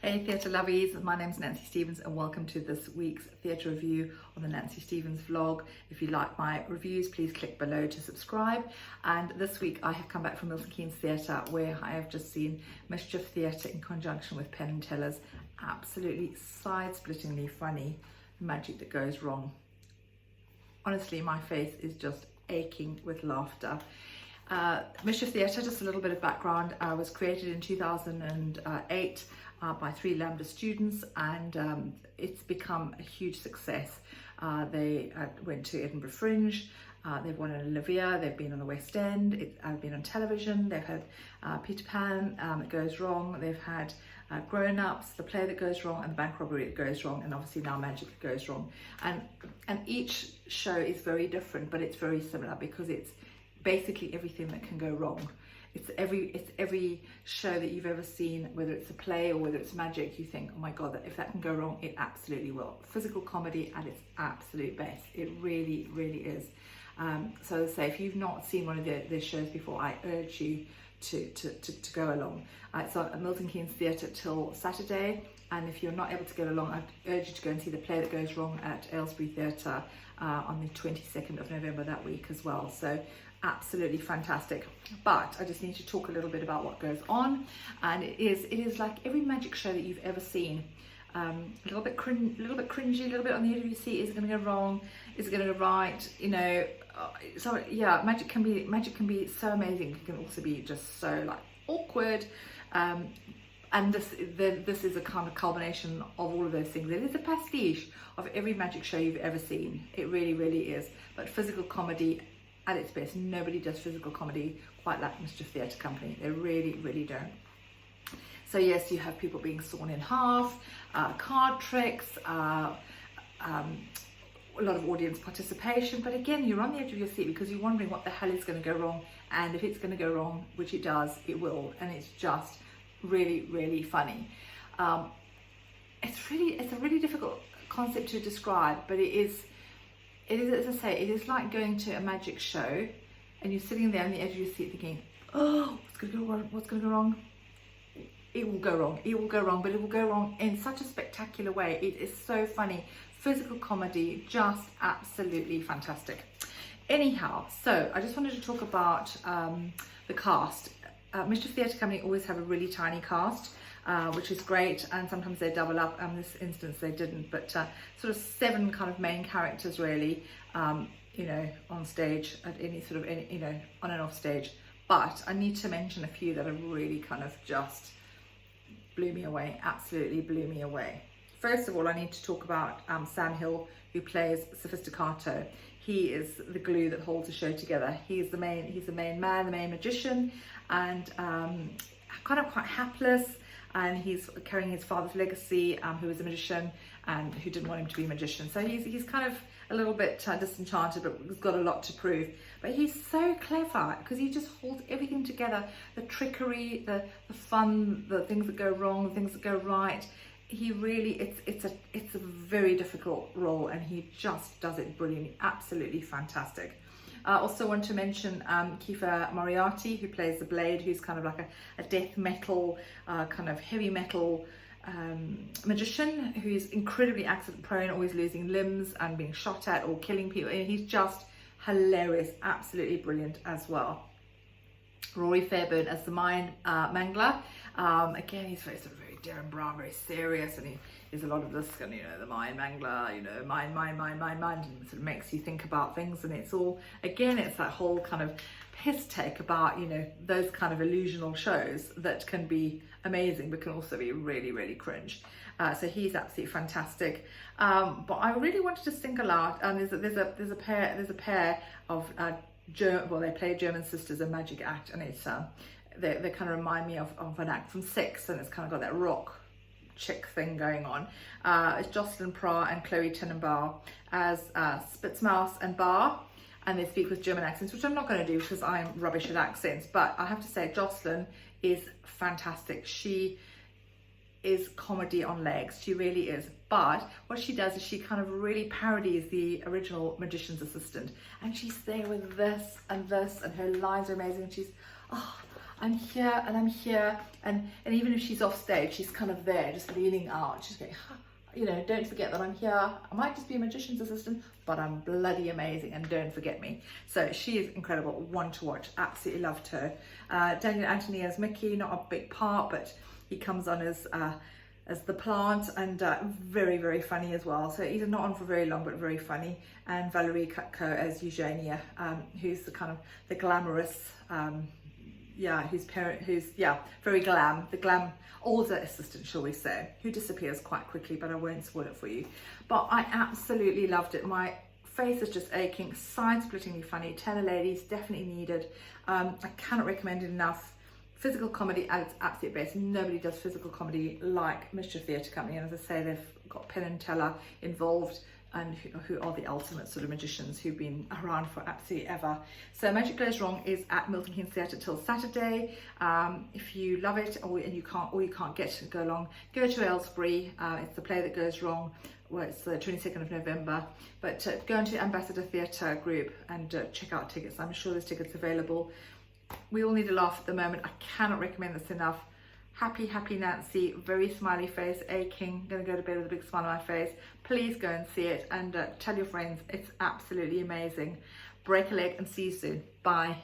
Hey theatre lovies, my name's Nancy Stevens and welcome to this week's theatre review on the Nancy Stevens vlog. If you like my reviews, please click below to subscribe. And this week I have come back from Milton Keynes Theatre, where I have just seen Mischief Theatre in conjunction with Penn and Teller's absolutely side-splittingly funny Magic That Goes Wrong. Honestly, my face is just aching with laughter. Mischief Theatre, just a little bit of background, was created in 2008 by 3 Lambda students, and it's become a huge success. They went to Edinburgh Fringe, they've won an Olivia, they've been on the West End, it's been on television, they've had Peter Pan, It Goes Wrong, they've had Grown Ups, The Play That Goes Wrong, and The Bank Robbery That Goes Wrong, and obviously now Magic That Goes Wrong. And each show is very different, but it's very similar because it's basically everything that can go wrong. It's every show that you've ever seen, whether it's a play or whether it's magic, you think, oh my God, that if that can go wrong, it absolutely will. Physical comedy at its absolute best. It really, really is. So as I say, if you've not seen one of their shows before, I urge you to go along. It's on at Milton Keynes Theatre till Saturday, and if you're not able to go along, I urge you to go and see The Play That Goes Wrong at Aylesbury Theatre on the 22nd of November that week as well. So absolutely fantastic. But I just need to talk a little bit about what goes on, and it is like every magic show that you've ever seen. A little bit cringy, a little bit on the edge of your seat. Is it going to go wrong? Is it going to go right? You know, so yeah, magic can be so amazing. It can also be just so like awkward. And this is a kind of culmination of all of those things. It is a pastiche of every magic show you've ever seen. It really, really is. But physical comedy at its best. Nobody does physical comedy quite like Mischief Theatre Company. They really, really don't. So yes, you have people being sawn in half, card tricks, a lot of audience participation. But again, you're on the edge of your seat because you're wondering what the hell is going to go wrong. And if it's going to go wrong, which it does, it will. And it's just really, really funny. It's a really difficult concept to describe, but it is, as I say, it is like going to a magic show and you're sitting there on the edge of your seat thinking, oh, what's going to go wrong? What's going to go wrong? It will go wrong. It will go wrong, but it will go wrong in such a spectacular way. It is so funny. Physical comedy, just absolutely fantastic. Anyhow, so I just wanted to talk about the cast. Mischief Theatre Company always have a really tiny cast, which is great, and sometimes they double up. In this instance they didn't, but sort of 7 kind of main characters really, you know, on stage at any sort of, you know, on and off stage. But I need to mention a few that have really kind of just blew me away, absolutely blew me away. First of all, I need to talk about Sam Hill, who plays Sophisticato. He is the glue that holds the show together. He's the main man, the main magician, and kind of quite hapless, and he's carrying his father's legacy, who was a magician and who didn't want him to be a magician. So he's kind of a little bit disenchanted, but he's got a lot to prove. But he's so clever because he just holds everything together: the trickery, the fun, the things that go wrong, the things that go right. He really, it's a very difficult role, and he just does it brilliantly. Absolutely fantastic. I also want to mention Kiefer Moriarty, who plays the Blade, who's kind of like a death metal, kind of heavy metal magician, who's incredibly accident prone, always losing limbs and being shot at or killing people. And he's just hilarious, absolutely brilliant as well. Rory Fairbairn as the Mind Mangler. Again, he's very sort of very Darren Brown, very serious, and he is a lot of this, you know, the Mind Mangler, you know, mind, and sort of makes you think about things. And it's all, again, it's that whole kind of piss take about, you know, those kind of illusional shows that can be amazing but can also be really, really cringe. So he's absolutely fantastic. But I really wanted to single out, there's a pair of well, they play German sisters, a magic act, and it's they kind of remind me of an act from Six, and it's kind of got that rock chick thing going on. It's Jocelyn Pra and Chloe Tenenbaum as Spitzmaus and Bar, and they speak with German accents, which I'm not going to do because I'm rubbish at accents. But I have to say, Jocelyn is fantastic. She is comedy on legs. She really is. But what she does is she kind of really parodies the original magician's assistant, and she's there with this, and her lines are amazing. And she's, oh, I'm here and I'm here, and even if she's off stage, she's kind of there, just leaning out. She's going, you know, don't forget that I'm here. I might just be a magician's assistant, but I'm bloody amazing, and don't forget me. So she is incredible, one to watch. Absolutely loved her. Daniel Anthony as Mickey, not a big part, but he comes on as the plant, and very, very funny as well. So he's not on for very long, but very funny. And Valerie Kutko as Eugenia, who's the glamorous, very glam, the glam older assistant, shall we say, who disappears quite quickly, but I won't spoil it for you. But I absolutely loved it. My face is just aching, side-splittingly funny. Tenor ladies, definitely needed. I cannot recommend it enough. Physical comedy at its absolute best. Nobody does physical comedy like Mischief Theatre Company, and as I say, they've got Penn and Teller involved, and who are the ultimate sort of magicians who've been around for absolutely ever. So Magic Goes Wrong is at Milton Keynes Theatre till Saturday. If you love it, or you can't get to go along, go to Aylesbury. It's the play that goes wrong. Well, it's the 22nd of November, but go into the Ambassador Theatre group and check out tickets. I'm sure there's tickets available. We all need a laugh at the moment. I cannot recommend this enough. Happy Nancy, very smiley face, aching, gonna go to bed with a big smile on my face. Please go and see it, and tell your friends, it's absolutely amazing. Break a leg and see you soon. Bye.